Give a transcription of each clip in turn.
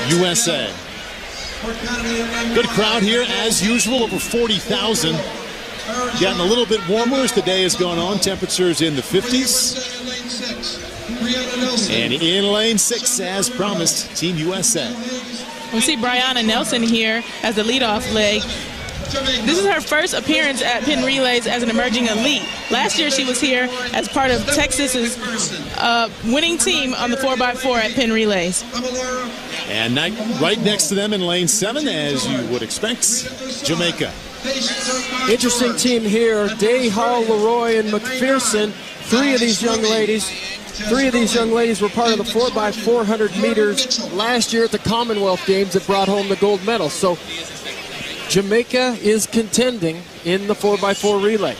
USA. Good crowd here, as usual, over 40,000. Getting a little bit warmer as the day has gone on. Temperatures in the 50s. And in lane 6, as promised, Team USA. We see Brianna Nelson here as the leadoff leg. This is her first appearance at Penn Relays as an emerging elite. Last year she was here as part of Texas's winning team on the 4x4 at Penn Relays. And right next to them in lane 7, as you would expect, Jamaica. Interesting team here. Day, Hall, Leroy, and McPherson. Three of these young ladies were part of the 4x400 meters last year at the Commonwealth Games that brought home the gold medal. So Jamaica is contending in the 4x4 relay.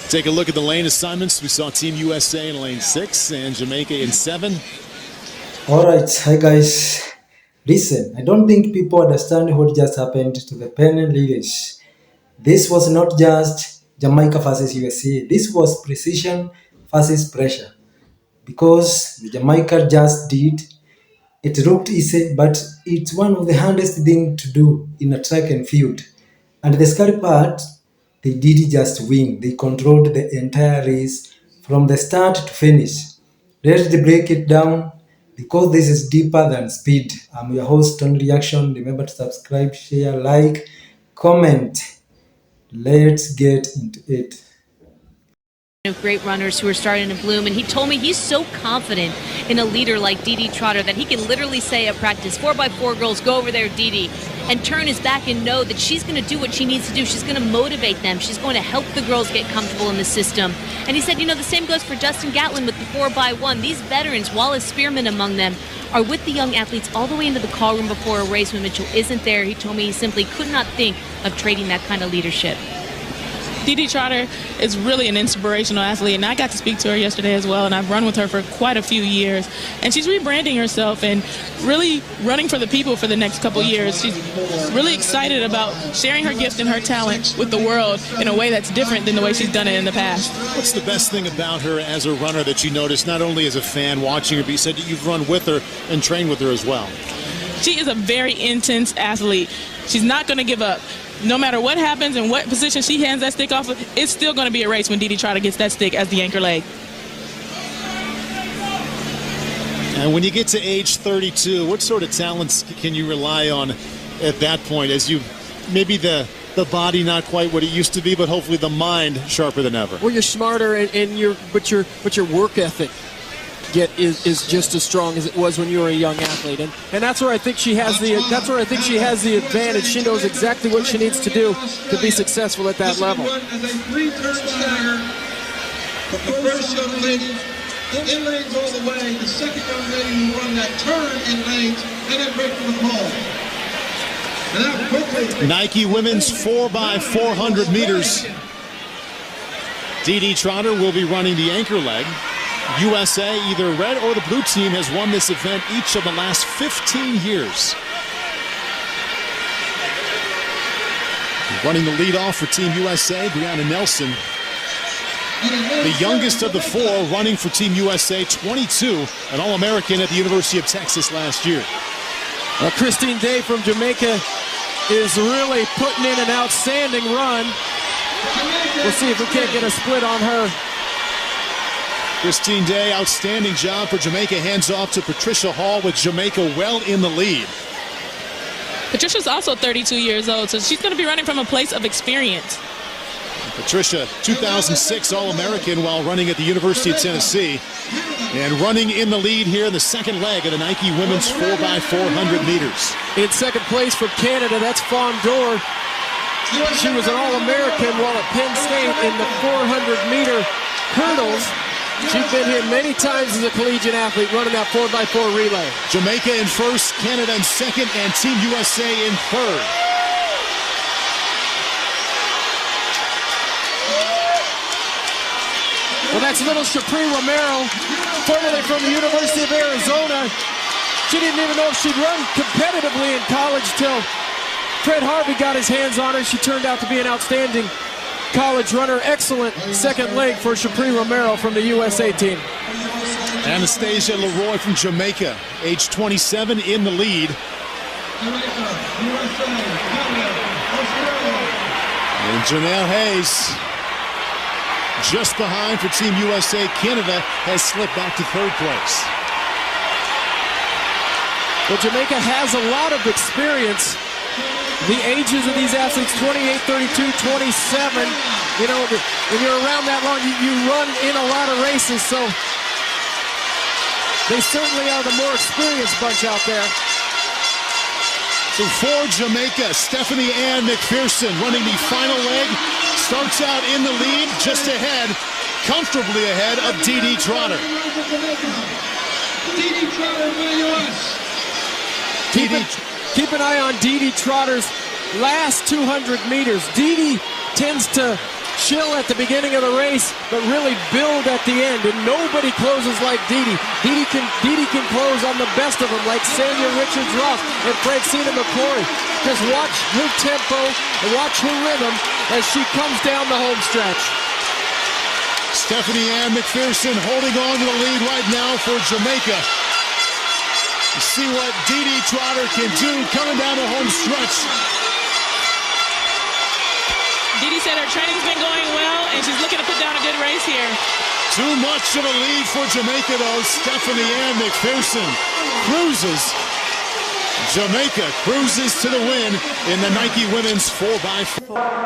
Take a look at the lane assignments. We saw Team USA in lane 6 and Jamaica in 7. All right, hi guys. Listen, I don't think people understand what just happened to the Penn Relays. This was not just Jamaica versus USA. This was precision versus pressure. Because the Jamaica just did, it looked easy, but it's one of the hardest things to do in a track and field. And the scary part, they did just win. They controlled the entire race from the start to finish. Let's break it down because this is deeper than speed. I'm your host, Tony Reaction. Remember to subscribe, share, like, comment. Let's get into it. Of great runners who are starting to bloom, and he told me he's so confident in a leader like Dee Trotter that he can literally say at practice, 4x4 girls, go over there, Dee, and turn his back and know that she's going to do what she needs to do. She's going to motivate them. She's going to help the girls get comfortable in the system. And he said, you know, the same goes for Justin Gatlin with the 4x1. These veterans, Wallace Spearman among them, are with the young athletes all the way into the call room before a race when Mitchell isn't there. He told me he simply could not think of trading that kind of leadership. Dee Trotter is really an inspirational athlete, and I got to speak to her yesterday as well, and I've run with her for quite a few years. And she's rebranding herself and really running for the people for the next couple years. She's really excited about sharing her gift and her talent with the world in a way that's different than the way she's done it in the past. What's the best thing about her as a runner that you noticed, not only as a fan watching her, but you said that you've run with her and trained with her as well? She is a very intense athlete. She's not going to give up. No matter what happens and what position she hands that stick off of, it's still going to be a race when Dee Trotter gets that stick as the anchor leg. And when you get to age 32, what sort of talents can you rely on at that point? As you, maybe the body not quite what it used to be, but hopefully the mind sharper than ever. Well, you're smarter, and your work ethic is just as strong as it was when you were a young athlete, and that's where I think she has the advantage. She knows exactly what she needs to do to be successful at that level. The first young lady in lanes all the way, the second young lady who won that turn in lanes, and then break from the ball. Nike women's 4x400 meters. Dee Trotter will be running the anchor leg. USA, either red or the blue team, has won this event each of the last 15 years. Running the lead off for Team USA, Brianna Nelson. The youngest of the four running for Team USA, 22, an All-American at the University of Texas last year. Christine Day from Jamaica is really putting in an outstanding run. We'll see if we can't get a split on her. Christine Day, outstanding job for Jamaica. Hands off to Patricia Hall with Jamaica well in the lead. Patricia's also 32 years old, so she's going to be running from a place of experience. Patricia, 2006 All-American while running at the University of Tennessee. And running in the lead here in the second leg of the Nike women's 4x400 meters. In second place from Canada, that's Fawn Dorr. She was an All-American while at Penn State in the 400-meter hurdles. She's been here many times as a collegiate athlete running that 4x4 relay. Jamaica in first, Canada in second, and Team USA in third. Well, that's little Shapri Romero, formerly from the University of Arizona. She didn't even know if she'd run competitively in college till Fred Harvey got his hands on her. She turned out to be an outstanding college runner. Excellent second leg for Shapri Romero from the USA team. Anastasia Leroy from Jamaica, age 27, in the lead. Jamaica, USA, Canada, Australia. And Janelle Hayes just behind for Team USA. Canada has slipped back to third place. Well, Jamaica has a lot of experience. The ages of these athletes, 28, 32, 27. You know, when you're around that long, you run in a lot of races, so they certainly are the more experienced bunch out there. So for Jamaica, Stephanie Ann McPherson running the final leg. Starts out in the lead, just ahead, comfortably ahead of Dee Trotter. Dee Trotter for the U.S. Keep an eye on Dee Trotter's last 200 meters. Dee tends to chill at the beginning of the race, but really build at the end, and nobody closes like Dee. Dee can close on the best of them, like Sanya Richards-Ross and Francina McCrory. Just watch her tempo and watch her rhythm as she comes down the home stretch. Stephanie Ann McPherson holding on to the lead right now for Jamaica. See what Dee Trotter can do coming down the home stretch. Dee said her training's been going well, and she's looking to put down a good race here. Too much of a lead for Jamaica, though. Stephanie Ann McPherson cruises. Jamaica cruises to the win in the Nike Women's 4x4.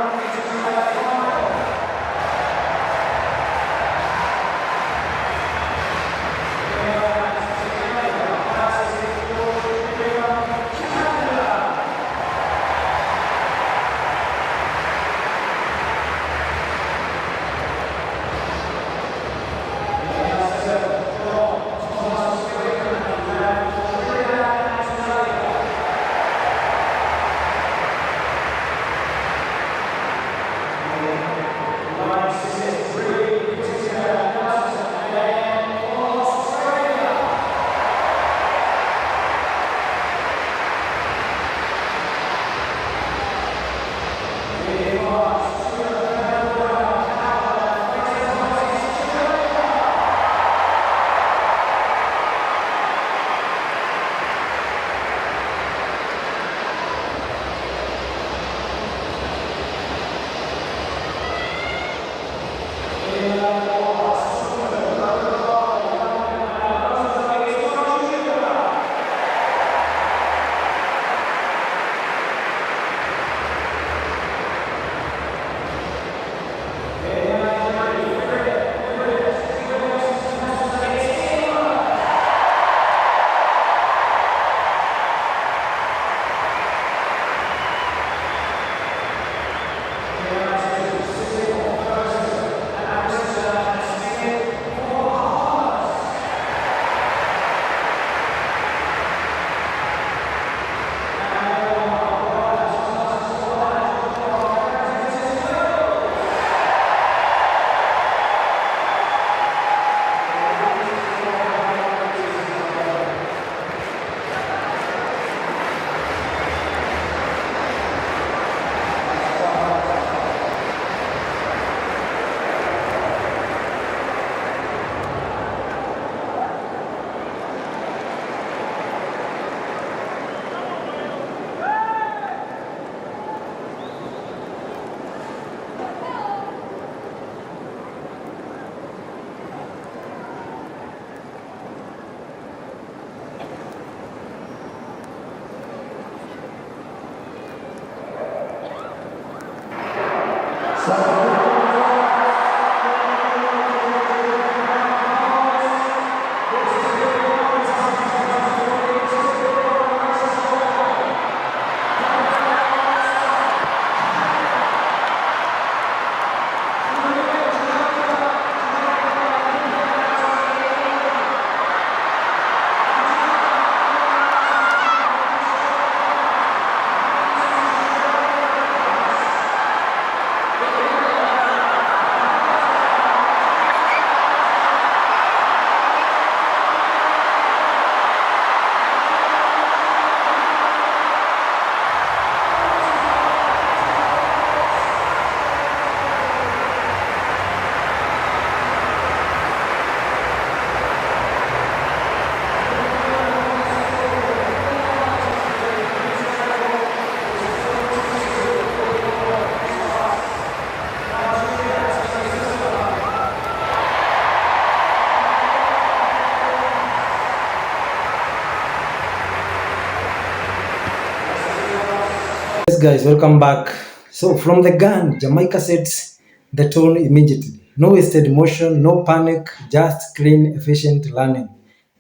Yes, guys, welcome back. So, from the gun, Jamaica sets the tone immediately. No wasted motion, no panic, just clean, efficient learning.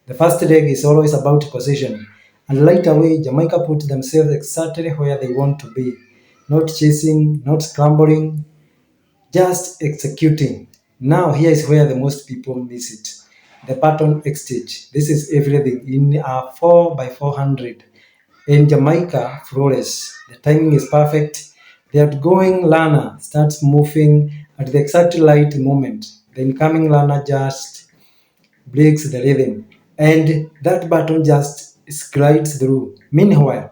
The first leg is always about position, and right away, Jamaica put themselves exactly where they want to be. Not chasing, not scrambling, just executing. Now, here is where the most people miss it. The pattern exchange. This is everything in a 4 by 400. In Jamaica, flawless. The timing is perfect. The outgoing learner starts moving at the exact right moment. The incoming learner just breaks the rhythm, and that button just slides through. Meanwhile,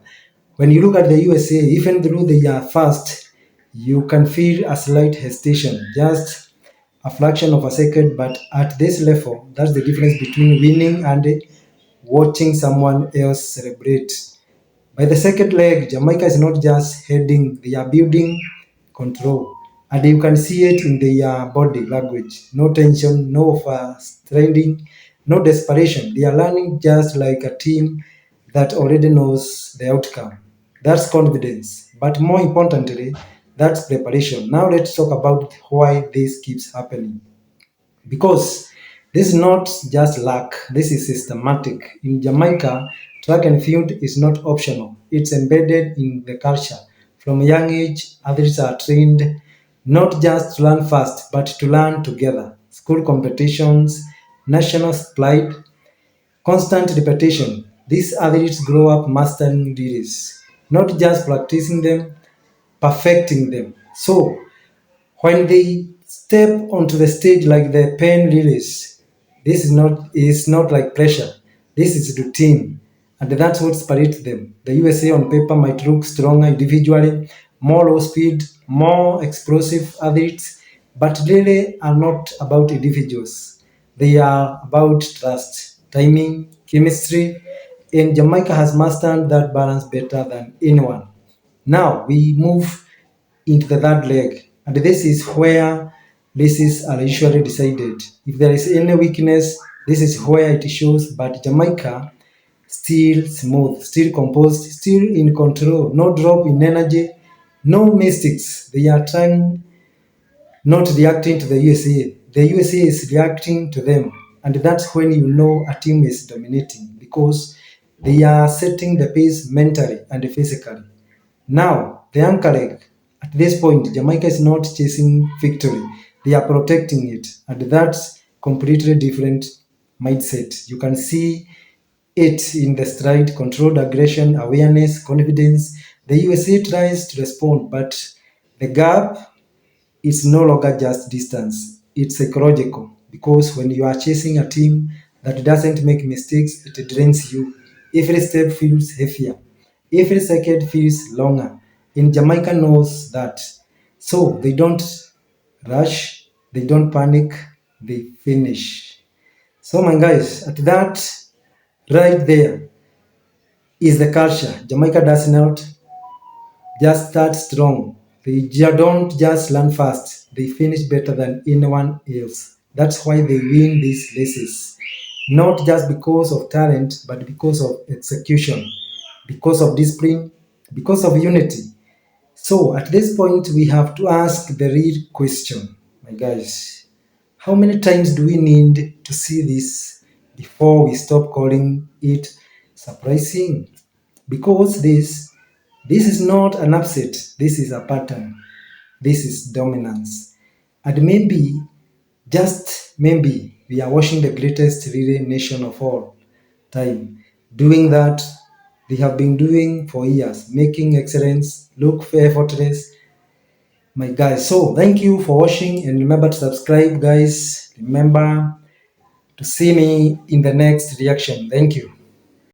when you look at the USA, even though they are fast, you can feel a slight hesitation, just a fraction of a second. But at this level, that's the difference between winning and watching someone else celebrate. By the second leg, Jamaica is not just heading, they are building control. And you can see it in their body language. No tension, no overstraining, no desperation. They are learning just like a team that already knows the outcome. That's confidence. But more importantly, that's preparation. Now let's talk about why this keeps happening. Because this is not just luck, this is systematic. In Jamaica, track and field is not optional, it's embedded in the culture. From a young age, athletes are trained not just to learn fast, but to learn together. School competitions, national pride, constant repetition. These athletes grow up mastering drills, not just practicing them, perfecting them. So, when they step onto the stage like the pen release, this is not like pressure. This is routine. And that's what separates them. The USA on paper might look stronger individually, more low speed, more explosive athletes, but really are not about individuals. They are about trust, timing, chemistry, and Jamaica has mastered that balance better than anyone. Now we move into the third leg, and this is where races are usually decided. If there is any weakness, this is where it shows. But Jamaica still smooth, still composed, still in control, no drop in energy, no mistakes. They are trying not reacting to the USA. The USA is reacting to them. And that's when you know a team is dominating because they are setting the pace mentally and physically. Now, the anchor leg. At this point, Jamaica is not chasing victory. They are protecting it. And that's completely different mindset. You can see it in the stride, controlled aggression, awareness, confidence. The USA tries to respond, but the gap it's no longer just distance, it's psychological. Because when you are chasing a team that doesn't make mistakes, it drains you. Every step feels heavier, every second feels longer. And Jamaica knows that. So they don't rush, they don't panic, they finish. So, my guys, at that right there is the culture. Jamaica does not just start strong. Don't just learn fast. They finish better than anyone else. That's why they win these races. Not just because of talent, but because of execution, because of discipline, because of unity. So at this point, we have to ask the real question, my guys. How many times do we need to see this before we stop calling it surprising? Because this is not an upset, this is a pattern, this is dominance. And maybe, just maybe, we are watching the greatest relay nation of all time doing that they have been doing for years, making excellence look effortless, my guys. So thank you for watching, and remember to subscribe, guys. Remember to see me in the next reaction. Thank you.